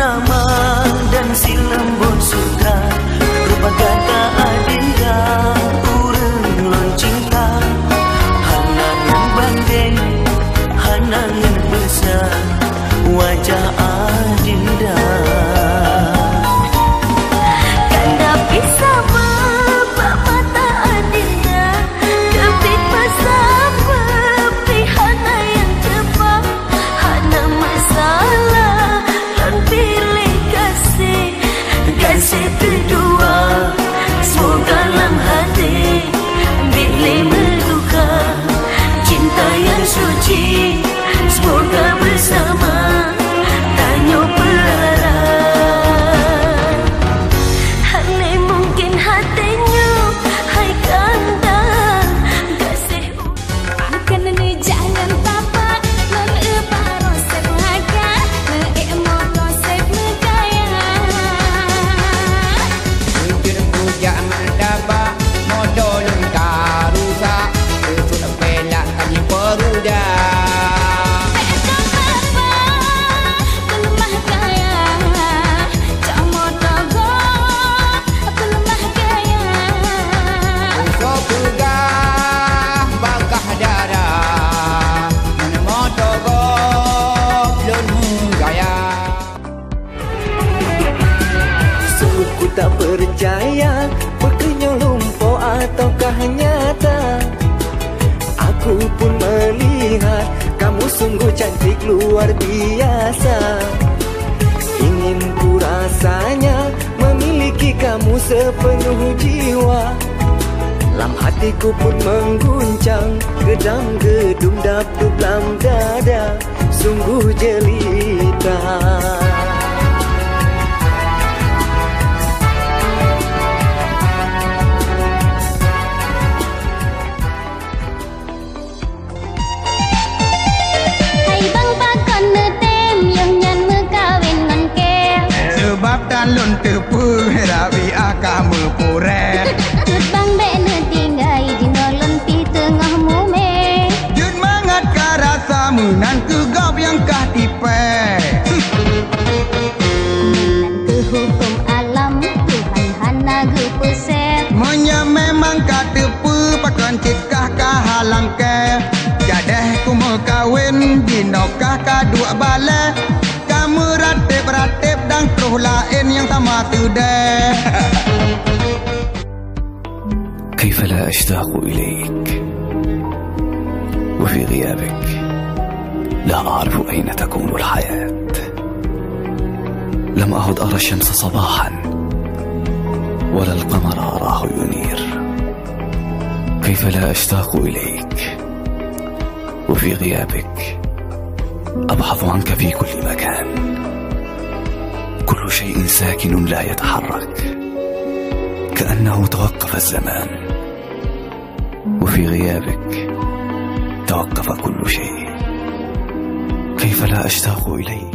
purnama dan si lembut sutra rupa gata adinda urang lon cinta hanangan bandeng hanangan besar wajah adinda kanda bisa bapak mata adinda kepit pasal pihak yang cepat hana masalah dan pilih kasih kedua semoga dalam hati bila berduka cinta yang suci semoga bersama tanyo pelara hale mungkin hatinya hai kanda kasih bukan ni jangan tapak non eparo sebaga emo kosek megaya mungkin puja mandaba modolun karusa sudah pelak kami peruda tak percaya pekernya lumpuh ataukah nyata. Aku pun melihat kamu sungguh cantik luar biasa. Ingin ku rasanya memiliki kamu sepenuh jiwa. Lam hatiku pun mengguncang gedang-gedung dap-dup lam dada sungguh jelita. Lon tepu rawi akamu pure Jut bang dek ne tinggai di nolon pi tengah mume Jut mangat ka rasamu nan ke gop yang kah tipe Nan ke hukum alam Tuhan hana ge peset Monya memang ka tepu pakon cikah ka halang ke Jadeh ku mau kawin dinokah ka dua bale Kamu ratip-ratip dan terus lain yang sama sudah كيف لا أشتاق إليك وفي غيابك لا أعرف أين تكون الحياة لم أعد أرى الشمس صباحا ولا القمر أراه ينير كيف لا أشتاق إليك وفي غيابك أبحث عنك في كل مكان كل شيء ساكن لا يتحرك كأنه توقف الزمان وفي غيابك توقف كل شيء كيف لا أشتاق إليك